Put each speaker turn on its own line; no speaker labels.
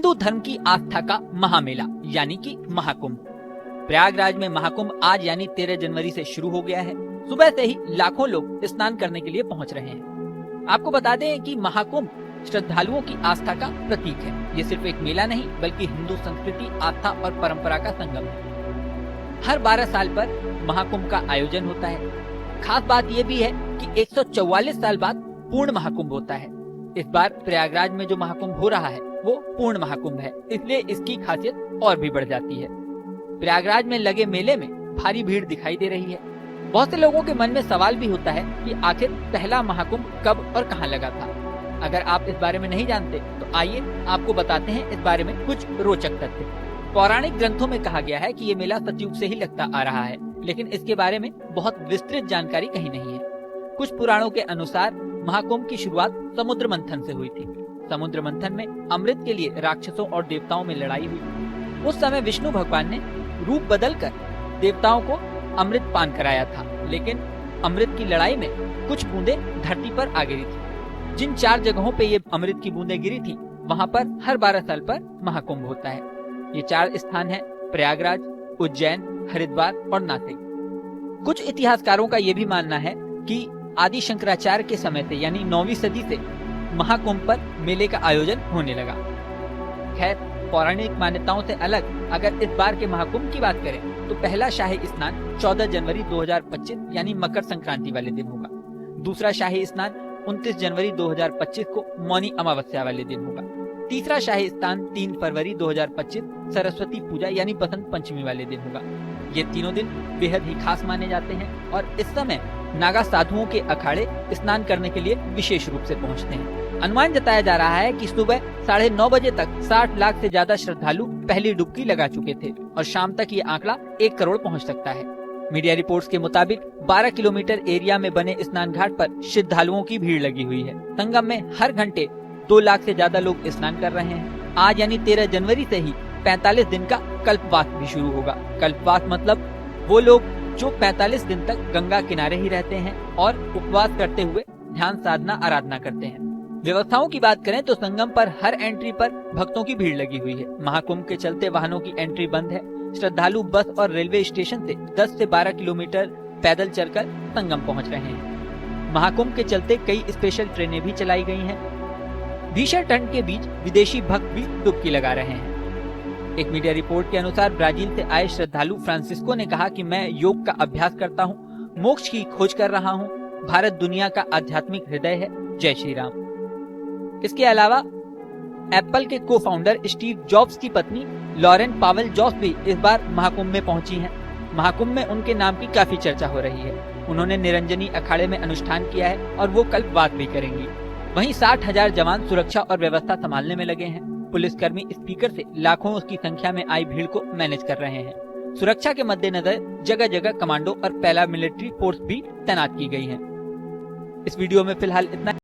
हिंदू धर्म की आस्था का महामेला यानी कि महाकुंभ। प्रयागराज में महाकुंभ आज यानी 13 जनवरी से शुरू हो गया है। सुबह से ही लाखों लोग स्नान करने के लिए पहुंच रहे हैं। आपको बता दें कि महाकुंभ श्रद्धालुओं की आस्था का प्रतीक है। ये सिर्फ एक मेला नहीं बल्कि हिंदू संस्कृति, आस्था और परंपरा का संगम है। हर 12 साल पर महाकुंभ का आयोजन होता है। खास बात यह भी है कि 144 साल बाद पूर्ण महाकुंभ होता है। इस बार प्रयागराज में जो महाकुंभ हो रहा है वो पूर्ण महाकुंभ है, इसलिए इसकी खासियत और भी बढ़ जाती है। प्रयागराज में लगे मेले में भारी भीड़ दिखाई दे रही है। बहुत से लोगों के मन में सवाल भी होता है कि आखिर पहला महाकुंभ कब और कहां लगा था। अगर आप इस बारे में नहीं जानते तो आइए आपको बताते हैं इस बारे में कुछ रोचक तथ्य। पौराणिक ग्रंथों में कहा गया है कि ये मेला सतयुग से ही लगता आ रहा है, लेकिन इसके बारे में बहुत विस्तृत जानकारी कहीं नहीं है। कुछ पुराणों के अनुसार महाकुंभ की शुरुआत समुद्र मंथन से हुई थी। समुद्र मंथन में अमृत के लिए राक्षसों और देवताओं में लड़ाई हुई। उस समय विष्णु भगवान ने रूप बदलकर देवताओं को अमृत पान कराया था, लेकिन अमृत की लड़ाई में कुछ बूंदें धरती पर आ गिरी थी। जिन 4 जगहों पे ये अमृत की बूंदें गिरी थी, वहाँ पर हर 12 साल पर महाकुंभ होता है। ये 4 स्थान है प्रयागराज, उज्जैन, हरिद्वार और नासिक। कुछ इतिहासकारों का ये भी मानना है कि आदि शंकराचार्य के समय से यानी 9वीं सदी से महाकुंभ पर मेले का आयोजन होने लगा। खैर, पौराणिक मान्यताओं से अलग अगर इस बार के महाकुंभ की बात करें तो पहला शाही स्नान 14 जनवरी 2025 यानी मकर संक्रांति वाले दिन होगा। दूसरा शाही स्नान 29 जनवरी 2025 को मौनी अमावस्या वाले दिन होगा। तीसरा शाही स्नान 3 फरवरी 2025 सरस्वती पूजा यानी बसंत पंचमी वाले दिन होगा। ये तीनों दिन बेहद ही खास माने जाते हैं और इस समय नागा साधुओं के अखाड़े स्नान करने के लिए विशेष रूप से पहुंचते हैं। अनुमान जताया जा रहा है कि सुबह 9:30 बजे तक 60 लाख से ज्यादा श्रद्धालु पहली डुबकी लगा चुके थे और शाम तक ये आंकड़ा 1 करोड़ पहुंच सकता है। मीडिया रिपोर्ट्स के मुताबिक 12 किलोमीटर एरिया में बने स्नान घाट पर श्रद्धालुओं की भीड़ लगी हुई है। संगम में हर घंटे 2 लाख से ज्यादा लोग स्नान कर रहे हैं। आज यानी 13 जनवरी से ही 45 दिन का कल्पवास भी शुरू होगा। कल्पवास मतलब वो लोग जो 45 दिन तक गंगा किनारे ही रहते हैं और उपवास करते हुए ध्यान साधना आराधना करते हैं। व्यवस्थाओं की बात करें तो संगम पर हर एंट्री पर भक्तों की भीड़ लगी हुई है। महाकुंभ के चलते वाहनों की एंट्री बंद है। श्रद्धालु बस और रेलवे स्टेशन से 10 से 12 किलोमीटर पैदल चलकर संगम पहुंच रहे हैं। महाकुंभ के चलते कई स्पेशल ट्रेनें भी चलाई गई हैं। भीषण ठंड के बीच विदेशी भक्त भी डुबकी लगा रहे हैं। एक मीडिया रिपोर्ट के अनुसार ब्राजील से आए श्रद्धालु फ्रांसिस्को ने कहा कि मैं योग का अभ्यास करता हूँ, मोक्ष की खोज कर रहा हूँ। भारत दुनिया का आध्यात्मिक हृदय है। जय श्री राम। इसके अलावा एप्पल के को फाउंडर स्टीव जॉब्स की पत्नी लॉरेन पावेल जॉस भी इस बार महाकुंभ में पहुंची हैं। महाकुंभ में उनके नाम की काफी चर्चा हो रही है। उन्होंने निरंजनी अखाड़े में अनुष्ठान किया है और वो कल्पवास भी करेंगी। वहीं 60,000 जवान सुरक्षा और व्यवस्था संभालने में लगे हैं। पुलिसकर्मी स्पीकर से लाखों की संख्या में आई भीड़ को मैनेज कर रहे हैं। सुरक्षा के मद्देनजर जगह जगह कमांडो और पैरामिलिट्री फोर्स भी तैनात की गई है। इस वीडियो में फिलहाल इतना।